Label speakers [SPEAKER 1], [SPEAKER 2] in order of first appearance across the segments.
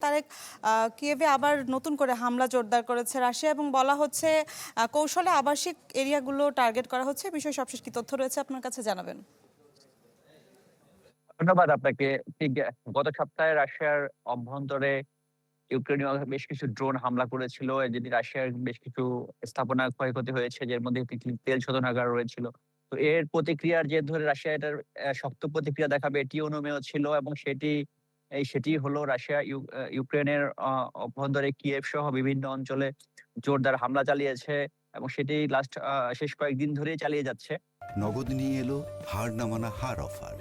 [SPEAKER 1] তারেক, কিয়েভে আবার নতুন করে হামলা জোরদার করেছে রাশিয়া এবং বলা হচ্ছে কৌশলে আবাসিক এরিয়াগুলো টার্গেট করা হচ্ছে। বিষয়ে সবশেষ কি তথ্য রয়েছে আপনার কাছে জানাবেন।
[SPEAKER 2] ধন্যবাদ আপনাকে। ঠিক গত সপ্তাহে রাশিয়ার অভ্যন্তরে ইউক্রেনীয় বেশ কিছু ড্রোন হামলা করেছিল। এদিকে রাশিয়ার বেশ কিছু স্থাপনা ক্ষয়ক্ষতি হয়েছে, যার মধ্যে একটি তেল শোধনাগার রয়েছিল। তো এর প্রতিক্রিয়ার জের ধরে রাশিয়া এটার শক্ত প্রতিক্রিয়া দেখাবে এটিও অনুমেয় ছিল এবং সেটি হলো রাশিয়া ইউক্রেনের অভ্যন্তরে কিয়েভ সহ বিভিন্ন অঞ্চলে জোরদার হামলা চালিয়েছে এবং সেটি শেষ কয়েকদিন ধরেই চালিয়ে যাচ্ছে।
[SPEAKER 3] নগদ নিয়ে এলো হার না মানা হার অফার।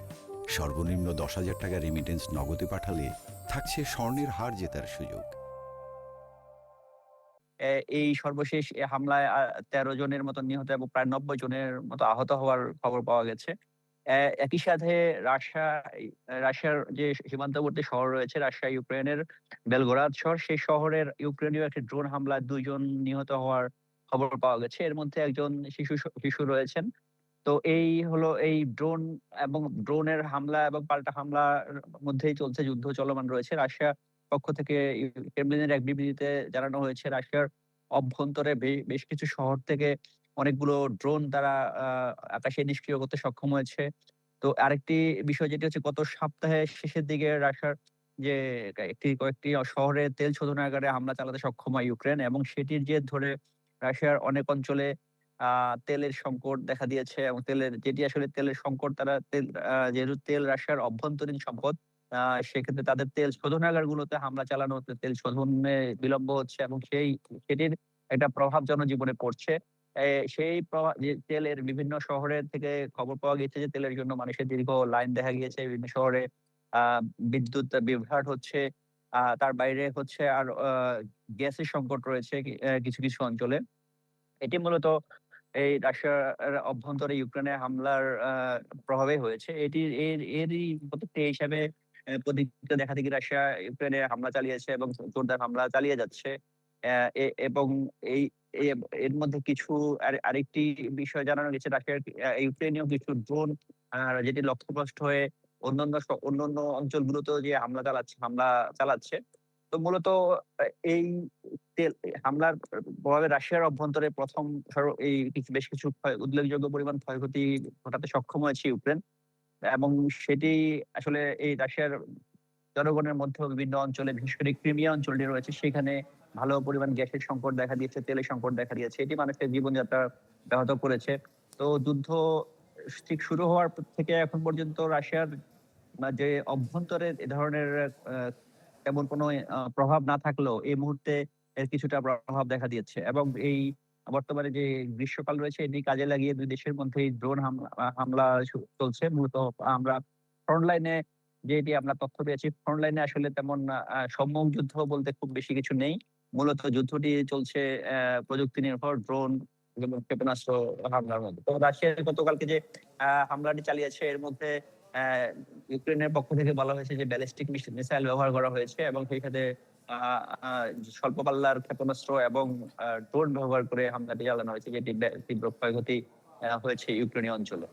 [SPEAKER 3] সর্বনিম্ন 10,000 টাকা রেমিটেন্স নগদে পাঠালে থাকছে স্বর্ণের হার জেতার সুযোগ।
[SPEAKER 2] এই সর্বশেষ এ হামলায় ১৩ জনের মতো নিহত এবং প্রায় ৯০ জনের মতো আহত হওয়ার খবর পাওয়া গেছে। একই সাথে রাশিয়ার যে সীমান্তবর্তী শহর রয়েছে, রাশিয়া ইউক্রেনের বেলগোরাদ শহর, সেই শহরের ইউক্রেনীয় একটি ড্রোন হামলায় ২ জন নিহত হওয়ার খবর পাওয়া গেছে। এর মধ্যে একজন শিশু রয়েছেন। তো এই হলো এই ড্রোন এবং ড্রোনের হামলা এবং পাল্টা হামলার মধ্যেই চলছে, যুদ্ধ চলমান রয়েছে। রাশিয়া পক্ষ থেকে ক্রেমলিনের এক বিবৃতিতে জানানো হয়েছে রাশিয়ার অভ্যন্তরে বেশ কিছু শহর থেকে অনেকগুলো ড্রোন তারা আকাশে নিষ্ক্রিয় করতে সক্ষম হয়েছে। তো আরেকটি বিষয় যেটি হচ্ছে, গত সপ্তাহের শেষের দিকে রাশিয়ার যে কয়েকটি শহরে তেল শোধনাগারে হামলা চালাতে সক্ষম হয় ইউক্রেন এবং সেটির জের ধরে রাশিয়ার অনেক অঞ্চলে আ তেলের সংকট দেখা দিয়েছে এবং যেটি আসলে তেলের সংকট, তারা যেহেতু তেল রাশিয়ার অভ্যন্তরীণ সম্পদ, আ সেক্ষেত্রে তাদের তেল শোধনাগারগুলোতে হামলা চালানো হচ্ছে, তেল শোধনে বিলম্ব হচ্ছে এবং সেটির একটা প্রভাব জনজীবনে পড়ছে। সেই যে তেলের বিভিন্ন শহরের থেকে খবর পাওয়া গেছে যে তেলের জন্য মানুষের দীর্ঘ লাইন দেখা গিয়েছে। বিভিন্ন শহরে আ বিদ্যুৎ বিভ্রাট হচ্ছে। তার বাইরে হচ্ছে আর গ্যাসের সংকট রয়েছে কিছু অঞ্চলে। এটি মূলত এই রাশিয়ার অভ্যন্তরে ইউক্রেনে হামলার প্রভাবেই হয়েছে। এরই প্রতিক্রিয়া হিসাবে প্রতিক্রিয়া দেখাদেখি রাশিয়া ইউক্রেনে হামলা চালিয়েছে এবং জোরদার হামলা চালিয়ে যাচ্ছে। অ্যা এ এবং এই এ এর মধ্যে কিছু আরেকটি বিষয় জানানো গেছে, রাশিয়ার ইউক্রেনীয় কিছু ড্রোন যেটি লক্ষ্যভ্রষ্ট হয়ে অন্যান্য অঞ্চলগুলোতেও যে হামলা চালাচ্ছে। তো মূলত আ এই তেল হামলার প্রভাবে রাশিয়ার অভ্যন্তরে ১ম বেশ কিছু উল্লেখযোগ্য পরিমাণ ক্ষয়ক্ষতি ঘটাতে সক্ষম হয়েছে ইউক্রেন এবং সেটি আসলে এই রাশিয়ার জনগণের মধ্যেও বিভিন্ন অঞ্চলে, বিশেষ করে ক্রিমিয়া অঞ্চলটি রয়েছে, সেখানে ভালো পরিমাণ গ্যাসের সংকট দেখা দিয়েছে, তেলের সংকট দেখা দিয়েছে। এটি মানুষের জীবনযাত্রা ব্যাহত করেছে। তো যুদ্ধ ঠিক শুরু হওয়ার পর থেকে এখন পর্যন্ত রাশিয়ার যে অভ্যন্তরে এ ধরনের আ তেমন কোনো প্রভাব না থাকলেও এই মুহূর্তে এর কিছুটা প্রভাব দেখা দিয়েছে এবং এই বর্তমানে যে গ্রীষ্মকাল রয়েছে, এটি কাজে লাগিয়ে ২ দেশের মধ্যেই ড্রোন হামলা চলছে। মূলত আমরা ফ্রন্ট লাইনে যেটি আমরা তথ্য পেয়েছি, ফ্রন্ট লাইনে আসলে তেমন সম্মুখ যুদ্ধ বলতে খুব বেশি কিছু নেই। মূলত যুদ্ধটি চলছে প্রযুক্তি নির্ভর ড্রোন এবং ক্ষেপণাস্ত্র হামলার মধ্যে। তো রাশিয়া গতকালকে যে হামলাটি চালিয়েছে, এর মধ্যে অ্যা ইউক্রেনের পক্ষ থেকে বলা হয়েছে যে ব্যালিস্টিক মিসাইল ব্যবহার করা হয়েছে এবং সেই সাথে আ আ স্বল্প পাল্লার ক্ষেপণাস্ত্র এবং ড্রোন ব্যবহার করে হামলাটি চালানো হয়েছে, যেটি তীব্র ক্ষয়ক্ষতি হয়েছে ইউক্রেনীয় অঞ্চলে।